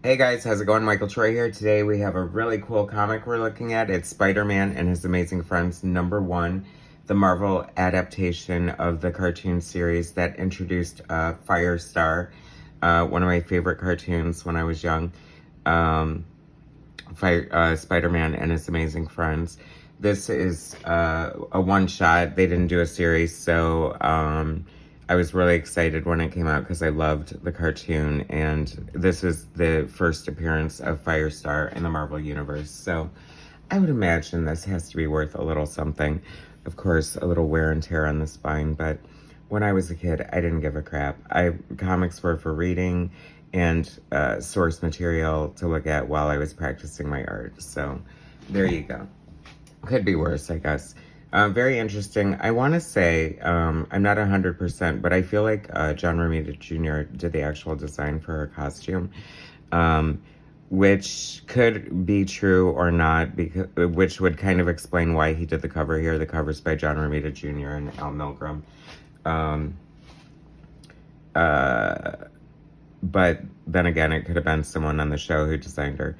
Hey guys, how's it going? Michael Troy here. Today we have a really cool comic we're looking at. It's Spider-Man and His Amazing Friends #1, the Marvel adaptation of the cartoon series that introduced Firestar, one of my favorite cartoons when I was young. Um, Spider-Man and His Amazing Friends. This is a one-shot. They didn't do a series, so I was really excited when it came out because I loved the cartoon, and this is the first appearance of Firestar in the Marvel Universe. So I would imagine this has to be worth a little something. Of course, a little wear and tear on the spine, but when I was a kid, I didn't give a crap. Comics were for reading and source material to look at while I was practicing my art. So there you go. Could be worse, I guess. Very interesting. I want to say, I'm not 100%, but I feel like John Romita Jr. did the actual design for her costume, um, which could be true or not, because which would kind of explain why he did the cover here. The cover's by John Romita Jr. and Al Milgrom. Um, uh, but then again, it could have been someone on the show who designed her.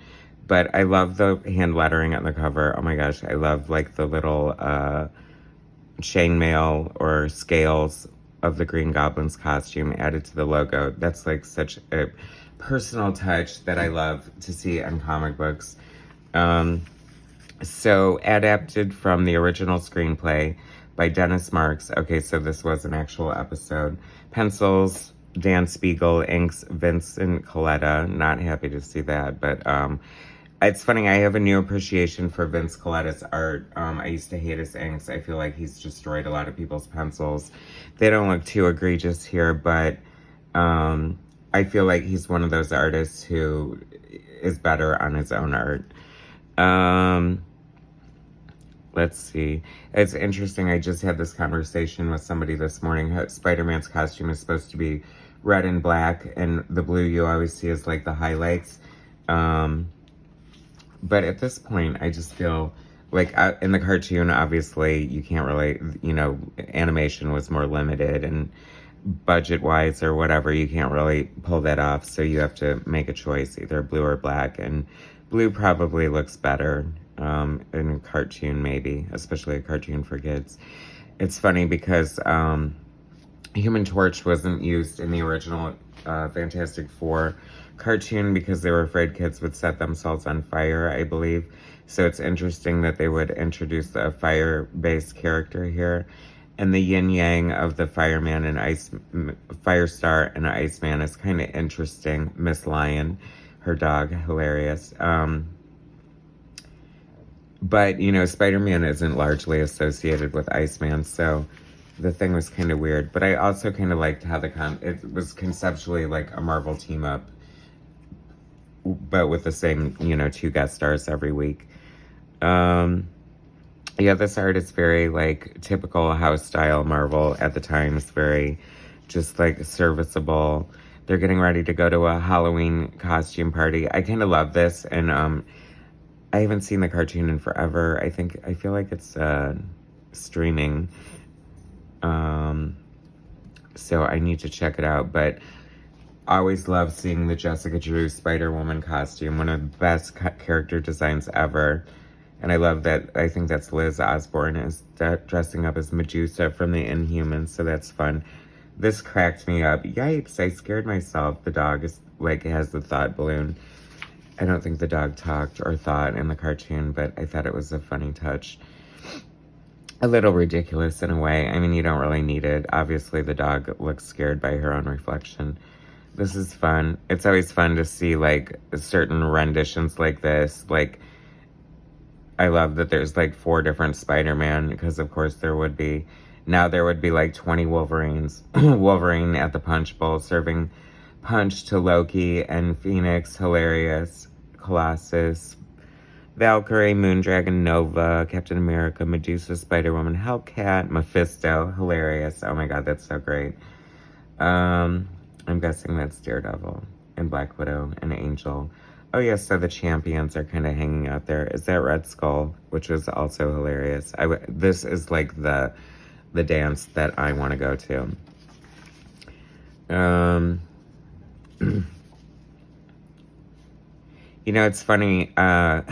But I love the hand lettering on the cover. Oh my gosh, I love like the little chainmail or scales of the Green Goblin's costume added to the logo. That's like such a personal touch that I love to see in comic books. So adapted from the original screenplay by Dennis Marks. Okay, so this was an actual episode. Pencils, Dan Spiegel, inks, Vincent Coletta. Not happy to see that, but it's funny, I have a new appreciation for Vince Coletta's art. I used to hate his inks. I feel like he's destroyed a lot of people's pencils. They don't look too egregious here, but I feel like he's one of those artists who is better on his own art. Let's see. It's interesting. I just had this conversation with somebody this morning. Spider-Man's costume is supposed to be red and black, and the blue you always see is like the highlights. But at this point, I just feel like in the cartoon, obviously, you can't really, animation was more limited and budget-wise or whatever, you can't really pull that off. So you have to make a choice, either blue or black. And blue probably looks better in a cartoon, maybe, especially a cartoon for kids. It's funny because Human Torch wasn't used in the original Fantastic Four cartoon because they were afraid kids would set themselves on fire, I believe. So it's interesting that they would introduce a fire-based character here. And the yin-yang of the Firestar and Iceman is kind of interesting. Miss Lion, her dog, hilarious. But, Spider-Man isn't largely associated with Iceman, so the thing was kind of weird. But I also kind of liked how it was conceptually like a Marvel team-up, but with the same, two guest stars every week. Yeah, this art is very, like, typical house-style Marvel at the time. It's very just, like, serviceable. They're getting ready to go to a Halloween costume party. I kind of love this, and I haven't seen the cartoon in forever. I feel like it's streaming. So I need to check it out, but I always love seeing the Jessica Drew Spider-Woman costume, one of the best character designs ever. And I love that, I think that's Liz Osborne is dressing up as Medusa from the Inhumans, so that's fun. This cracked me up. Yipes, I scared myself. The dog is, like, has the thought balloon. I don't think the dog talked or thought in the cartoon, but I thought it was a funny touch. A little ridiculous in a way. I mean, you don't really need it. Obviously, the dog looks scared by her own reflection. This is fun. It's always fun to see, like, certain renditions like this. Like, I love that there's, like, 4 different Spider-Man, because, of course, there would be. Now there would be, like, 20 Wolverines. Wolverine at the Punch Bowl serving punch to Loki and Phoenix, hilarious. Colossus, Valkyrie, Moondragon, Nova, Captain America, Medusa, Spider-Woman, Hellcat, Mephisto, hilarious. Oh my god, that's so great. I'm guessing that's Daredevil and Black Widow and Angel. Oh yes, so the champions are kind of hanging out there. Is that Red Skull, which was also hilarious. This is like the dance that I want to go to. You know, it's funny. I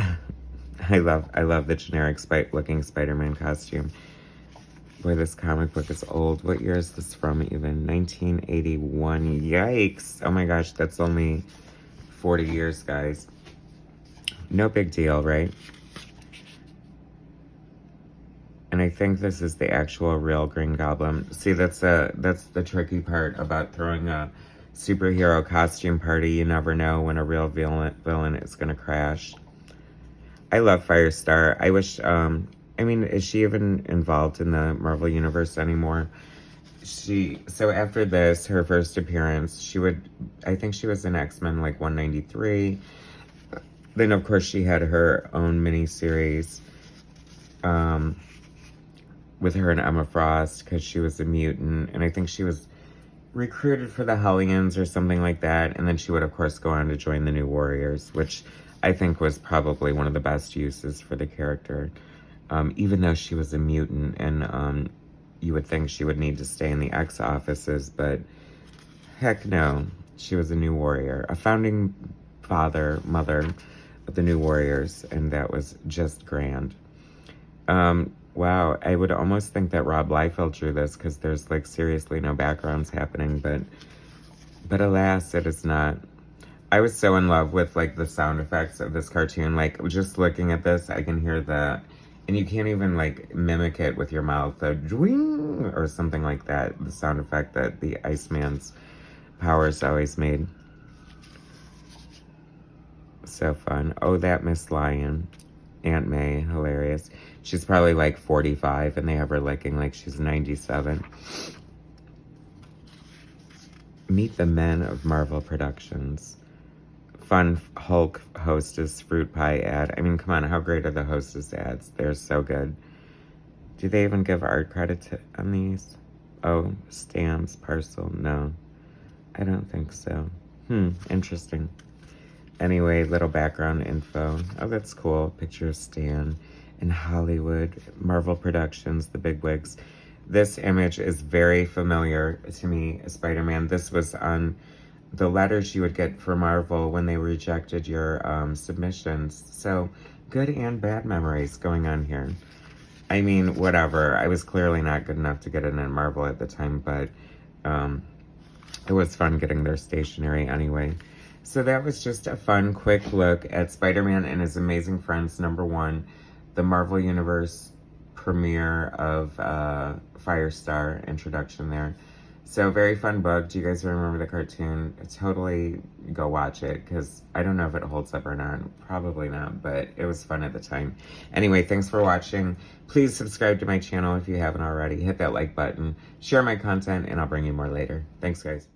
love the generic looking Spider-Man costume. Boy, this comic book is old. What year is this from even? 1981. Yikes. Oh my gosh, that's only 40 years, guys. No big deal, right? And I think this is the actual real Green Goblin. See, that's the tricky part about throwing a superhero costume party. You never know when a real villain is going to crash. I love Firestar. I wish, I mean, is she even involved in the Marvel Universe anymore? So after this, her first appearance, I think she was in X-Men like 193. Then, of course, she had her own miniseries with her and Emma Frost because she was a mutant. And I think she was recruited for the Hellions or something like that. And then she would, of course, go on to join the New Warriors, which I think was probably one of the best uses for the character. Even though she was a mutant and you would think she would need to stay in the X offices, but heck no. She was a New Warrior, a founding mother of the New Warriors, and that was just grand. Wow, I would almost think that Rob Liefeld drew this because there's like seriously no backgrounds happening, but alas, it is not. I was so in love with like the sound effects of this cartoon. Like just looking at this, I can hear and you can't even like mimic it with your mouth, the dwing or something like that. The sound effect that the Iceman's powers always made. So fun. Oh, that Miss Lion. Aunt May, hilarious. She's probably like 45 and they have her looking like she's 97. Meet the men of Marvel Productions. Fun Hulk Hostess fruit pie ad. I mean, come on, how great are the Hostess ads? They're so good. Do they even give art credit on these? Oh, stamps, parcel, no. I don't think so. Interesting. Anyway, little background info. Oh, that's cool. Picture of Stan in Hollywood. Marvel Productions, the bigwigs. This image is very familiar to me, Spider-Man. This was on the letters you would get for Marvel when they rejected your submissions. So, good and bad memories going on here. I mean, whatever. I was clearly not good enough to get in at Marvel at the time, but it was fun getting their stationery anyway. So that was just a fun, quick look at Spider-Man and His Amazing Friends #1, the Marvel Universe premiere of Firestar, introduction there. So very fun book. Do you guys remember the cartoon? Totally go watch it because I don't know if it holds up or not. Probably not, but it was fun at the time. Anyway, thanks for watching. Please subscribe to my channel if you haven't already. Hit that like button. Share my content and I'll bring you more later. Thanks, guys.